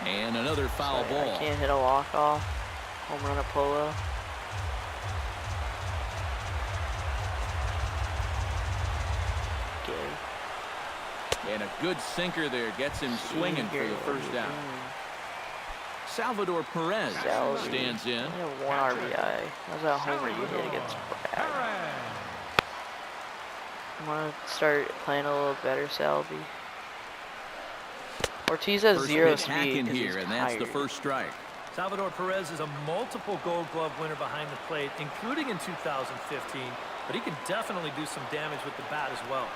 And another foul ball. I can't hit a walk-off. Home run at Polo. And a good sinker there gets him swinging for the first out. Salvador Perez stands in. One RBI. How's that homer you hit against Brad? I want to start playing a little better, Salvi. Ortiz has zero speed in here, and that's the first strike. Salvador Perez is a multiple Gold Glove winner behind the plate, including in 2015, but he can definitely do some damage with the bat as well.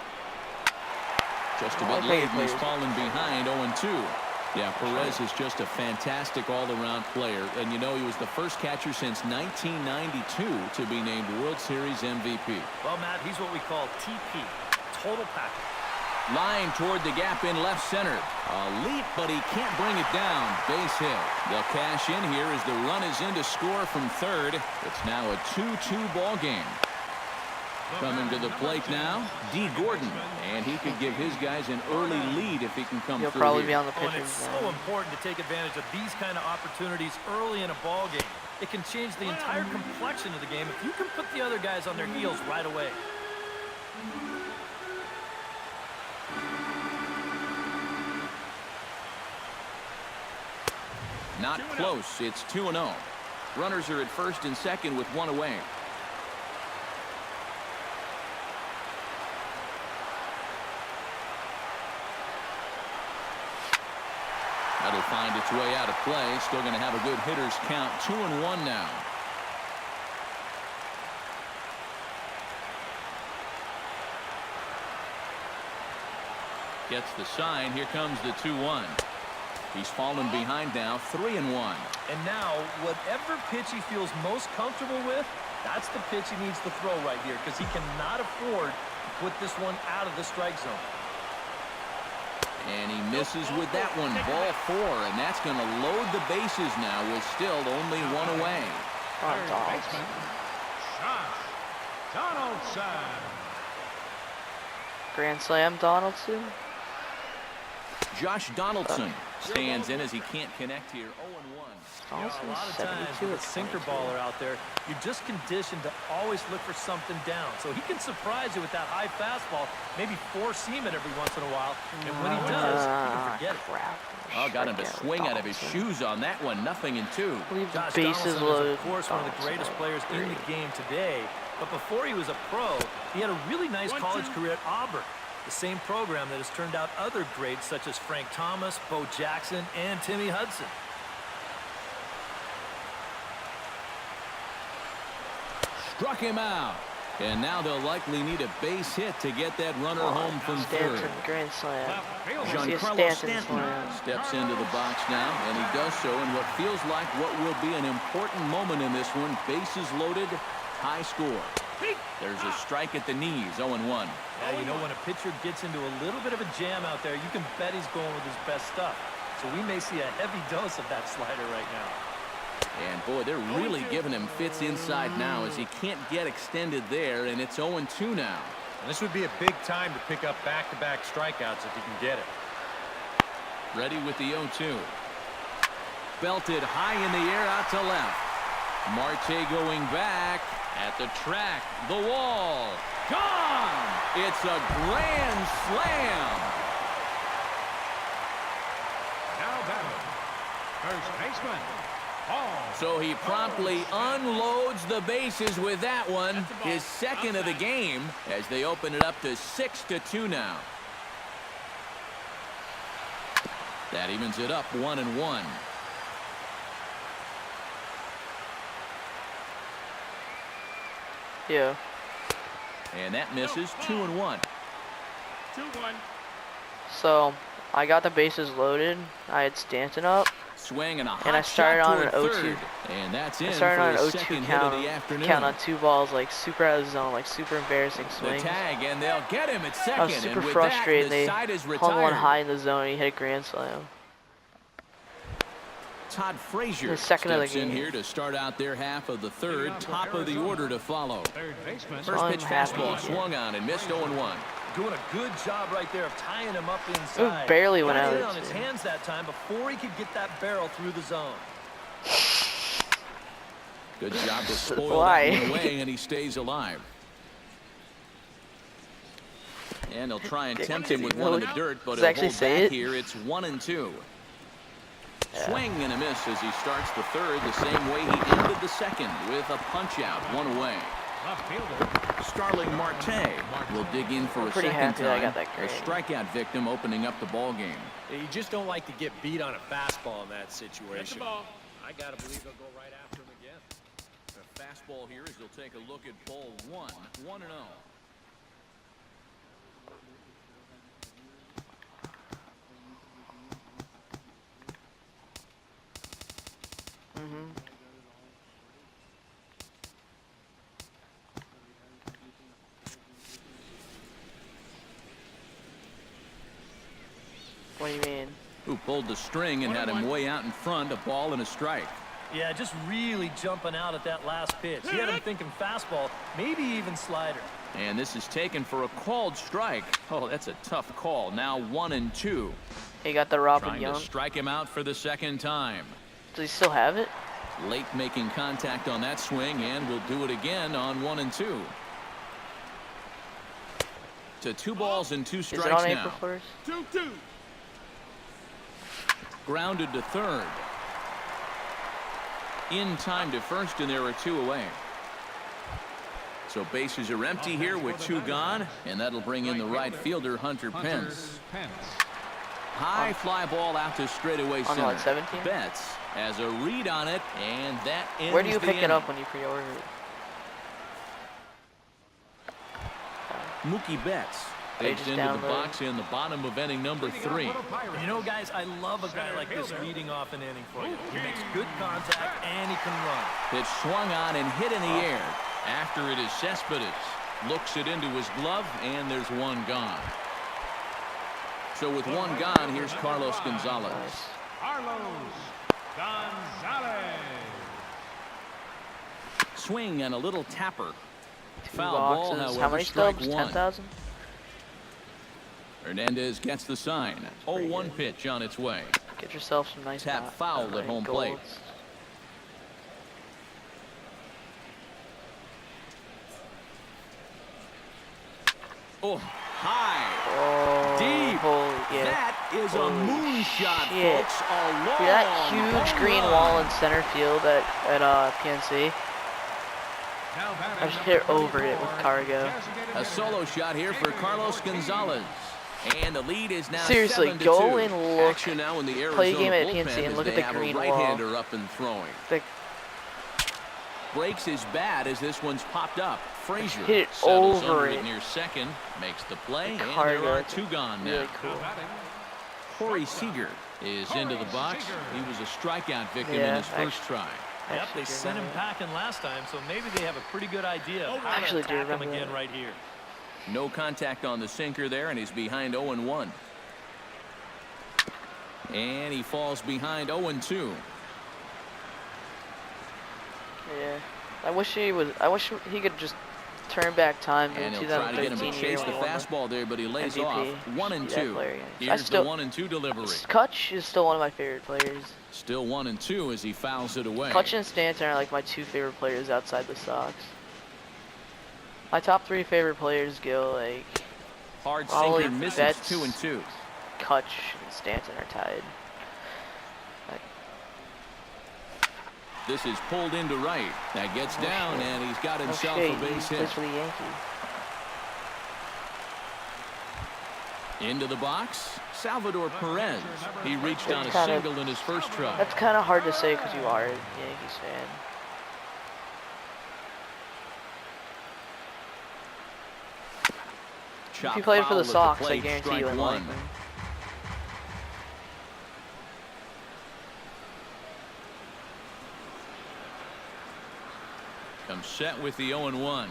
Just a bit late, and he's fallen behind 0-2. Yeah, Perez is just a fantastic all-around player, and you know he was the first catcher since 1992 to be named World Series MVP. Well, Matt, he's what we call TP, total package. Line toward the gap in left center. A leap, but he can't bring it down. Base hit. They'll cash in here as the run is in to score from third. It's now a 2-2 ball game. Coming to the plate now, D. Gordon, and he could give his guys an early lead if he can come He'll through probably here. be on the pitcher's And it's so important to take advantage of these kind of opportunities early in a ball game. It can change the entire complexion of the game if you can put the other guys on their heels right away. Not close. It's 2-0. Runners are at first and second with one away. That'll find its way out of play. Still going to have a good hitter's count. 2-1 now. Gets the sign. Here comes the 2-1. He's fallen behind now. 3-1. And now, whatever pitch he feels most comfortable with, that's the pitch he needs to throw right here, because he cannot afford to put this one out of the strike zone. And he misses with that one. Ball 4, and that's going to load the bases now with still only one away. Donaldson. Grand slam, Donaldson. Josh Donaldson stands in as he can't connect here. 0-1. A lot of times with a sinker baller out there, you're just conditioned to always look for something down. So he can surprise you with that high fastball, maybe four-seam it every once in a while. And when he does, you can forget it. Oh, got him to swing out of his shoes on that one. 0-2. Josh Donaldson is, of course, one of the greatest players in the game today. But before he was a pro, he had a really nice college career at Auburn. The same program that has turned out other greats such as Frank Thomas, Bo Jackson, and Timmy Hudson. Struck him out. And now they'll likely need a base hit to get that runner home from third. Grand slam. Giancarlo Stanton steps into the box now, and he does so in what feels like what will be an important moment in this one. Bases loaded, high score. There's a strike at the knees, 0-1. Yeah, you know, when a pitcher gets into a little bit of a jam out there, you can bet he's going with his best stuff. So we may see a heavy dose of that slider right now. And boy, they're really giving him fits inside now as he can't get extended there, and it's 0-2 now. And this would be a big time to pick up back-to-back strikeouts if you can get it. Ready with the 0-2. Belted high in the air out to left. Marte going back at the track. The wall. Gone! It's a grand slam. Now batting, first baseman. So he promptly unloads the bases with that one, his second of the game, as they open it up to 6-2 now. That evens it up 1-1. Yeah. And that misses 2-1. 2-1. So I got the bases loaded. I had Stanton up. Swing and a hot And I started shot on an toward 0-2. third. And that's in I started for on the an 0-2 second hit count, of the afternoon. count on 2 balls, like super out of the zone, like super embarrassing The swings. tag, and they'll get him at second. I was super and with frustrated. That, They the side is hung retired. one high in the zone. And he hit a grand slam. Todd Frazier The second of the steps in game. here to start out their half of the third. Top of the order to follow. Third baseman. First pitch I'm happy. fastball swung on and missed 0-1. Doing a good job right there of tying him up inside. Ooh, barely went Got out. it on his hands that time before he could get that barrel through the zone. Good job to spoil that one away, and he stays alive. And they'll try and tempt him with one in the dirt, but he'll hold back here. It's 1-2. Swing and a miss as he starts the third the same way he ended the second with a punch out, one away. Starling Marte will dig in for a second time. A strikeout victim opening up the ball game. You just don't like to get beat on a fastball in that situation. I gotta believe they'll go right after him again. A fastball here as they'll take a look at ball 1-0. What do you mean? Who pulled the string and had him way out in front, a ball and a strike. Yeah, just really jumping out at that last pitch. He had him thinking fastball, maybe even slider. And this is taken for a called strike. Oh, that's a tough call. Now 1-2. He got the Robin Trying Young. to strike him out for the second time. Does he still have it? Late making contact on that swing, and will do it again on 1-2. To 2 balls and 2 strikes now. Is it on April 1st? 2-2. Grounded to third. In time to first, and there are 2 away. So bases are empty here with 2 gone, and that'll bring in the right fielder, Hunter Pence. High fly ball out to straightaway center. On what, 17? Betts has a read on it, and that ends. Where do you the pick it inning. up when you pre-order it? Mookie Betts fades into the box in the bottom of inning number 3. You know, guys, I love a guy like this leading off an inning for you. He makes good contact, and he can run. Pitch swung on and hit in the air. After it is Cespedes. Looks it into his glove, and there's 1 gone. So with 1 gone, here's Carlos Gonzalez. Swing and a little tapper. Foul ball, however, how many strike stubs? 1. 10,000? Hernandez gets the sign. 0-1 pitch on its way. Get yourself some nice Tap foul at home plate. Oh, high. Oh, deep. Holy, yeah. That is a moonshot, shit. folks. A long See that huge green run. wall in center field at PNC? I just hit over it with cargo. A solo shot here for Carlos Gonzalez. And the lead is now Seriously, 7-2. go and look. Action now in the Arizona Play a game at bullpen PNC and as look at they the have green a wall. right-hander up and throwing. The Breaks his bat as this one's popped up. Frazier hit it settles over under it. near second, makes the play, The and cargo, there are 2 gone now. really cool. Corey Seager is into the box. He was a strikeout victim in his first try. Yep, they sent him packing last time, so maybe they have a pretty good idea of how to attack him again right here. No contact on the sinker there, and he's behind 0-1. And he falls behind 0-2. Yeah, I wish he could just turn back time to And he'll try to get him to 2013 chase year the when he won fastball there, but he lays MVP. off. 1-2. Here's the 1-2 delivery. Kutch is still one of my favorite players. Still 1-2 as he fouls it away. Kutch and Stanton are like my 2 favorite players outside the Sox. My top 3 favorite players go like Hard probably sinker misses. Betts, 2-2. Kutch and Stanton are tied. This is pulled into right. That gets down, and he's got himself a base hit. For the Yankees. Into the box, Salvador Perez. He reached on a single in his first try. That's kind of hard to say because you are a Yankees fan. If you played for the Sox, I guarantee you would like me. Comes set with the 0-1.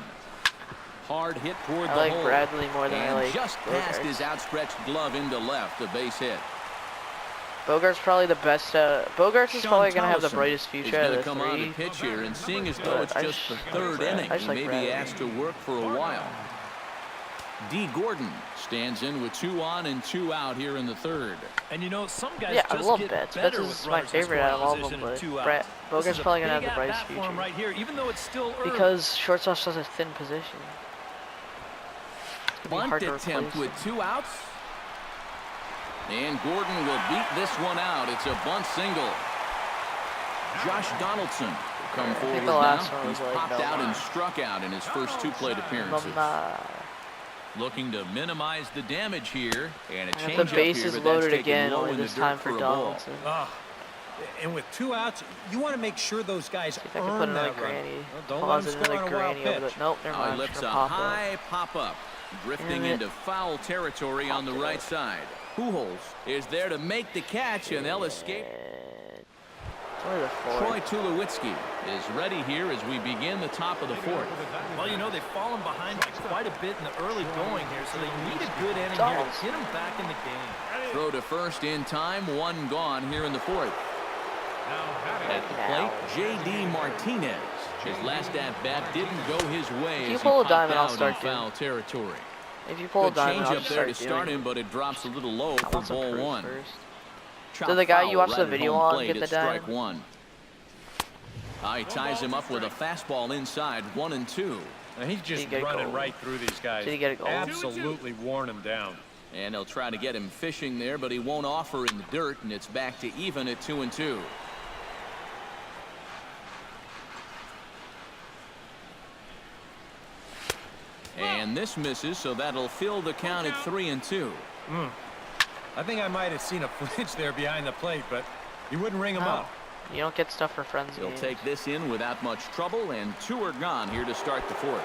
Hard hit toward the I like hole. Bradley more than and I like just past Bogarts. his outstretched glove into left, a base hit. Bogart's probably the best. Bogarts is Sean probably going to have the Tolleson brightest future out of the come on to 3. pitch here, and seeing as though But it's I just just the third like inning, Brad. I just he like may be Bradley. asked to work for a while. D. Gordon stands in with 2 on and 2 out here in the third. And you know, some guys Yeah, I just love get Betts. better Betts with is my runners in favorite out of all of scoring them, position but and 2 Brett outs. Bogart's This is a probably going to have big the brightest at-bat for him future. right here, even though it's still early. Because shortstop's such a thin position. It's gonna be hard Bunt to attempt replace. with 2 outs. And Gordon will beat this one out. It's a bunt single. Josh Donaldson will come forward the now. last one was He's like, popped no, out no. and struck out in his first 2 plate appearances. Looking to minimize the damage here. And a change The up here, bases but that's loaded taken again, low only in the this dirt time for for a ball. Donaldson. And with 2 outs, you want to make sure those guys See if I can put earn another that run. granny. Well, don't let Pause them it, score another on a wild granny over pitch. the. Nope, never Now mind. he lifts It's a gonna pop up. high pop-up. Drifting into foul territory on the right side. Pujols is there to make the catch, and they'll escape. It's only the Troy fourth. Tulowitzki is ready here as we begin the top of the 4th. Well, you know, they've fallen behind by quite a bit in the early going here, so they need a good inning here to get them back in the game. Throw to first in time, 1 gone here in the 4th. At the plate, J.D. Martinez. His last at-bat didn't go his way If you as he pull a popped diamond, I'll out in start doing. foul territory. If you pull a Good diamond, change I'll up there to start start doing. him, but it drops a little low I for want some ball proof 1. first. Chop So the guy foul you watch right the at video home on plate get at the strike diamond? 1. He ties him up with a fastball inside, 1-2. And he's just Did he get a running goal? right through these guys. Did he get a goal? Absolutely worn him down. And they'll try to get him fishing there, but he won't offer in the dirt, and it's back to even at 2-2. And this misses, so that'll fill the count at 3-2. I think I might have seen a flinch there behind the plate, but you wouldn't ring him Oh. up. You don't get stuff for friends He'll games. take this in without much trouble, and 2 are gone here to start the 4th.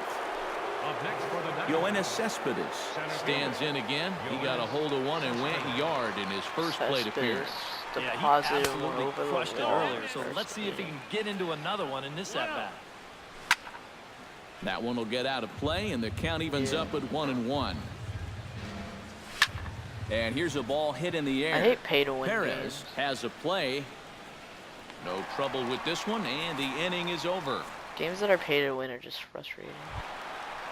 Yoenis Cespedes stands in again. He got a hold of one and went yard in his first plate appearance. Yeah, he Deposited one absolutely over the crushed it wall earlier, so first let's see if he inning. can get into another one in this at-bat. That one will get out of play, and the count evens up at 1-1. And here's a ball hit in the air. I hate pay-to-win Perez games. has a play. No trouble with this one, and the inning is over. Games that are pay-to-win are just frustrating.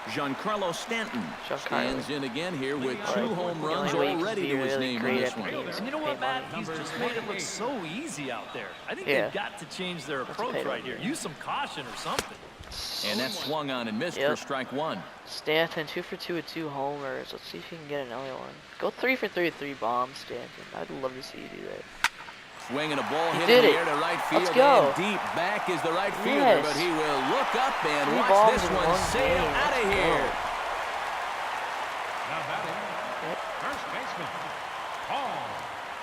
Giancarlo Stanton stands in again here with 2 home The runs only way you can already be to his really name in great this at one. games And you know is what, pay Matt? money. He's just made it look so easy out there. I think Yeah. they've got to change their approach pay right money. here. Use some caution or something. And that's swung on and missed for strike 1. Stanton 2 for 2 with 2 homers. Let's see if you can get another one. Go 3 for 3 with 3 bombs, Stanton. I'd love to see you do that. Swinging a ball hit did in the it. air to right field. Let's go. And deep back is the right fielder, Yes. but he will look up and 3 watch balls this in one one sail game. out of Let's here. go.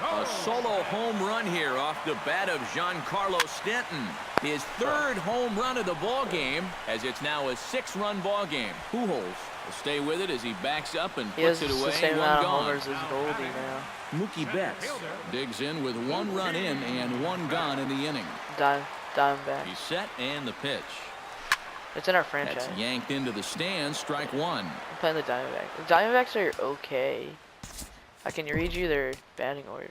A solo home run here off the bat of Giancarlo Stanton. His 3rd home run of the ball game, as it's now a 6-run ball game. Pujols will stay with it as he backs up and He puts has it the away. same 1 amount of gone. homers as Goldie now. Mookie Betts digs in with 1 run in and 1 gone in the inning. Diamondback. He's set and the pitch. It's in our franchise. That's yanked into the stands. Strike 1. I'm playing the Diamondbacks. The Diamondbacks are okay. I can read you their batting order.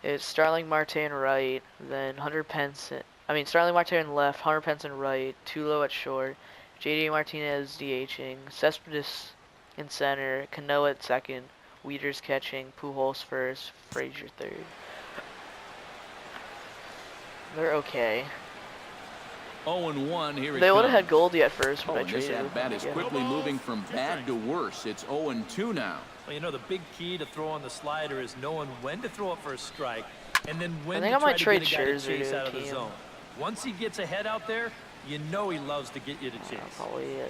It's Starling Marte right, then Starling Marte in left, Hunter Pence in right, Tulo at short, JD Martinez DHing, Cespedes in center, Cano at second, Wieters catching, Pujols first, Frazier third. They're okay. 0-1 here. They would have had Goldie at first when I And this traded at bat him. is quickly moving from bad to worse. It's 0-2 now. Well, you know, the big key to throwing the slider is knowing when to throw it for a strike and then when think to I try might to trade get a guy to Scherzer chase to out of the Team. zone. Once he gets ahead out there, you know he loves to get you to chase. Probably a Here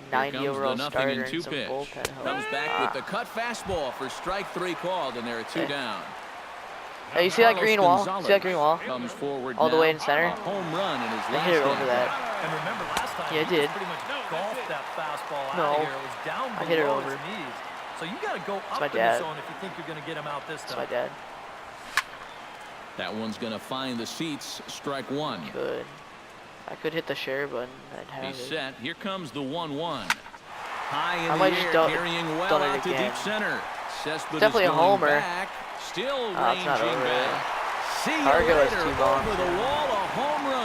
90 comes overall the starter 0-2 and some pitch. bullpen help. Comes back with the cut fastball for strike 3 called, and there are 2 Okay. down. Hey, you see that Carlos green wall? Gonzalez See that green wall? Comes forward All the now. way in center? A home run in his I last hit it over at-bat. that. And remember last time, Yeah, I he did. just pretty much golfed that fastball No. out of here. It was down I hit it below over. his knees. So you got to go my up in the dad. zone if you think you're going to get him out this That's time. my dad. That one's going to find the seats. Strike 1. Could. I could hit the share button. I'd have He's it. set. Here comes the 1-1. High in I the might just air, done carrying well it out to again. deep center. Cespedes Definitely a going homer. back. Still Oh, it's not ranging over back. See you Argo has later. 2 bombs Over the now. wall, a home run.